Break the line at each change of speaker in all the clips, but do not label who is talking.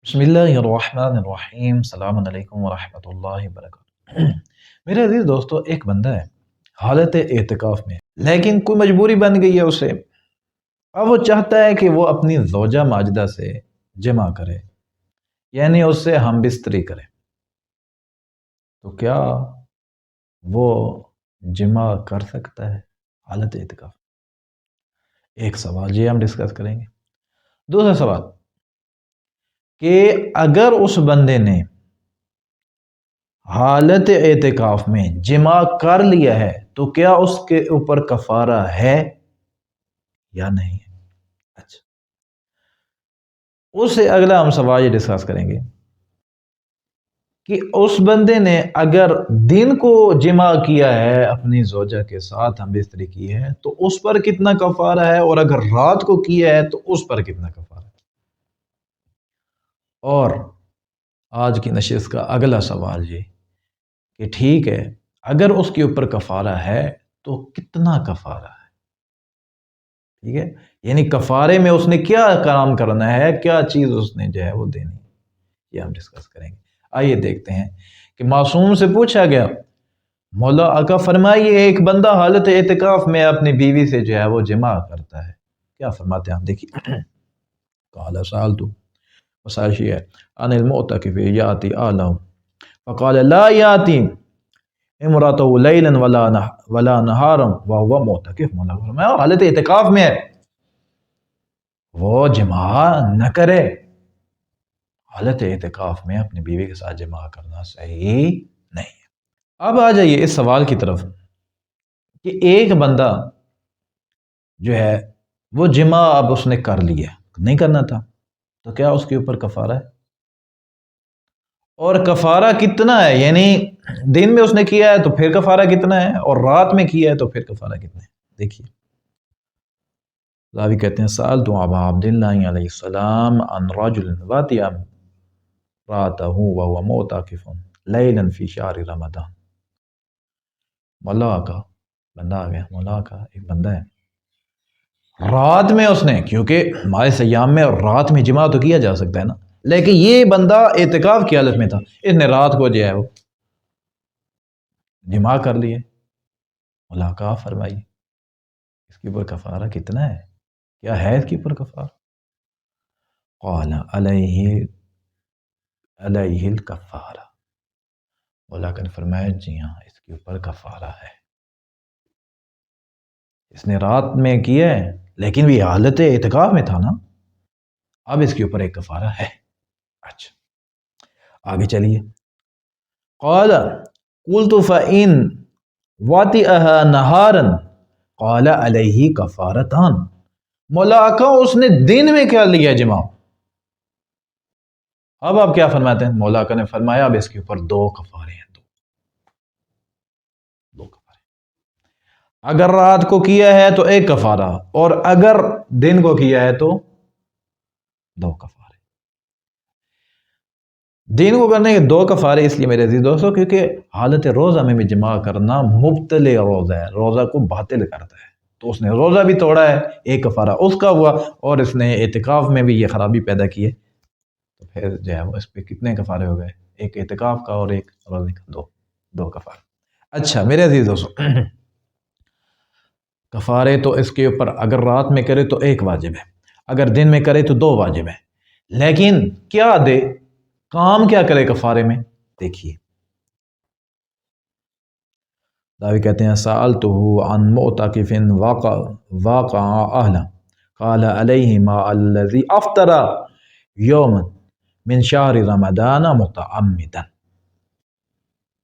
बिस्मिल्लाहिर्रहमानिर्रहीम। अस्सलाम वालेकुम वरहमतुल्लाहि वबरकातुहू। मेरे अजीज दोस्तों, एक बंदा है हालत एतिकाफ में, लेकिन कोई मजबूरी बन गई है उसे। अब वो चाहता है कि वो अपनी ज़ौजा माजिदा से जमा करे, यानी उससे हम बिस्तरी करे। तो क्या वो जमा कर सकता है हालत एतिकाफ? एक सवाल ये हम डिस्कस करेंगे। दूसरा सवाल कि अगर उस बंदे ने हालत एतिकाफ में जिमा कर लिया है तो क्या उसके ऊपर कफारा है या नहीं है? अच्छा, उससे अगला हम सवाल ये डिस्कस करेंगे कि उस बंदे ने अगर दिन को जिमा किया है, अपनी जोजा के साथ हम बिस्तरी की है, तो उस पर कितना कफारा है, और अगर रात को किया है तो उस पर कितना कफारा है। और आज की नशिस्त का अगला सवाल ये कि ठीक है, अगर उसके ऊपर कफारा है तो कितना कफारा है। ठीक है, यानी कफारे में उसने क्या काम करना है, क्या चीज उसने जो है वो देनी है, ये हम डिस्कस करेंगे। आइए देखते हैं कि मासूम से पूछा गया, मौला आका फरमाइए, एक बंदा हालत एतिकाफ में अपनी बीवी से जो है वो जिमा करता है, क्या फरमाते हैं आप देखिए। काला साल तू वसाशी है अनिल मोतकिफ याति आलम फ़क़ाल ला याति इमरातहु लैलन वला नहारम व हुवा मोतकिफ। मौला फरमाया हालत एतिकाफ में है, वो जिमा न करे। हालत एतिकाफ में अपनी बीवी के साथ जिमा करना सही नहीं है। अब आ जाइए इस सवाल की तरफ कि एक बंदा जो है वो जिमा अब उसने कर लिया, नहीं करना था, तो क्या उसके ऊपर कफारा है, और कफारा कितना है, यानी दिन में उसने किया है तो फिर कफारा कितना है, और रात में किया है तो फिर कफारा कितना है। देखिए, रावी कहते हैं साल तो अबा अब्दुल्लाह अलैहिस्सलाम अन रजुलिन वातिया रातहु व हुवा मुताकिफुन लैलन फी शहर रमज़ान। मौला का बंदा आ गया, मौला का एक बंदा है, रात में उसने, क्योंकि हमारे सयाम में रात में जिमा तो किया जा सकता है ना, लेकिन ये बंदा एतिकाफ की हालत में था, इसने रात को जो है वो जिमा कर लिए। मौला का फरमाइए इसके ऊपर कफारा कितना है, क्या है इसके ऊपर कफारा? क़ाल अलैहिल कफ़ारा। मौला ने फरमाया जी हाँ, इसके ऊपर कफारा है। इसने रात में किया है, लेकिन भी हालत एतिकाफ में था ना, अब इसके ऊपर एक कफारा है। अच्छा, आगे चलिए। क़ाल क़ुल्तु फ़इन वातिअहा नहारन क़ाल अलैहि कफ़ारतान। मौला का उसने दिन में क्या लिया जिमा, अब आप क्या फरमाते हैं? मौला ने फरमाया अब इसके ऊपर दो कफारे हैं, दो कफारे। अगर रात को किया है तो एक कफारा, और अगर दिन को किया है तो दो कफारे। दिन को करने के दो कफारे इसलिए मेरे अजीज दोस्तों, क्योंकि हालत रोज़ा में भी जमा करना मुब्तले रोज़ा है, रोज़ा को बातिल करता है, तो उसने रोज़ा भी तोड़ा है, एक कफारा उसका हुआ, और इसने एतिकाफ में भी ये खराबी पैदा की है, तो फिर जो है वो इस पर कितने कफारे हो गए, एक एतिकाफ का और एक रोज़े का, दो दो कफारे। अच्छा मेरे अजीज दोस्तों, कफारे तो इसके ऊपर अगर रात में करे तो एक वाजिब है, अगर दिन में करे तो दो वाजिब है, लेकिन क्या दे, काम क्या करे कफारे में? देखिए, दावी कहते हैं साल तो अन मोताकिफिन वाक़ा अहला क़ाल अलैहि मा अल्लज़ी अफ़तरा यौमन मिन शहर रमज़ान मुतअम्मिदन।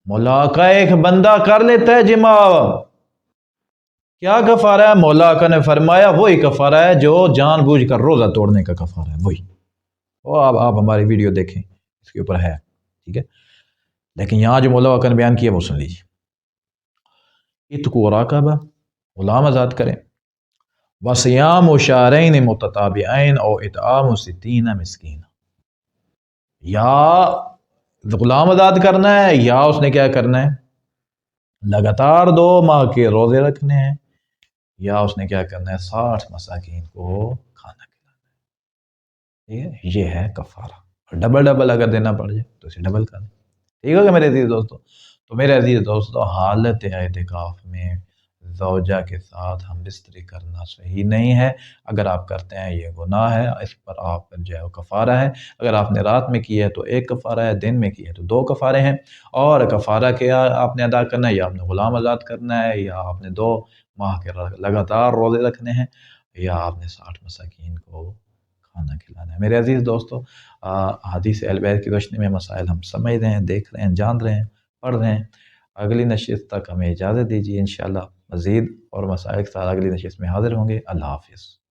मौला का एक बंदा कर लेता है जिमा, क्या कफारा है? मौला का ने फरमाया वही कफारा है जो जानबूझकर रोज़ा तोड़ने का कफारा है, वही। और अब आप हमारी वीडियो देखें, इसके ऊपर है, ठीक है, लेकिन यहाँ जो मौला का ने बयान किया वो सुन लीजिए। इत्क़ू राक़बा, गुलाम आज़ाद करें, वसियाम शहरैन मुतताबिऐन और इतआम सित्तीन मिस्कीन। या गुलाम आज़ाद करना है, या उसने क्या करना है, लगातार 2 माह के रोज़े रखने हैं, या उसने क्या करना है, 60 मसाकीन को खाना खिलाना है। ठीक है, ये है कफारा। اور ڈبل ڈبل اگر دینا پڑ جائے تو اسے ڈبل کر دیں۔ ٹھیک ہوگا میرے عزیز دوستو؟ تو میرے عزیز دوستو، حالت اعتکاف میں زوجہ کے ساتھ ہم بستری کرنا صحیح نہیں ہے۔ اگر آپ کرتے ہیں یہ گناہ ہے، اس پر آپ پر جو ہے وہ کفارہ ہے۔ اگر آپ نے رات میں کی ہے تو ایک کفارہ ہے، دن میں کی ہے تو دو کفارے ہیں۔ اور کفارہ کیا آپ نے ادا کرنا ہے، یا آپ نے غلام آزاد کرنا ہے، یا آپ نے 2 ماہ کے لگاتار روزے رکھنے ہیں، یا آپ نے 60 مساکین کو کھانا کھلانا ہے۔ میرے عزیز دوستو، حدیث اہل بیت کی روشنی میں مسائل ہم سمجھ رہے ہیں، دیکھ رہے ہیں، جان رہے ہیں، پڑھ رہے ہیں۔ اگلی نشست تک ہمیں اجازت دیجیے، انشاءاللہ مزید اور مسائل کے ساتھ اگلی نشست میں حاضر ہوں گے۔ اللہ حافظ۔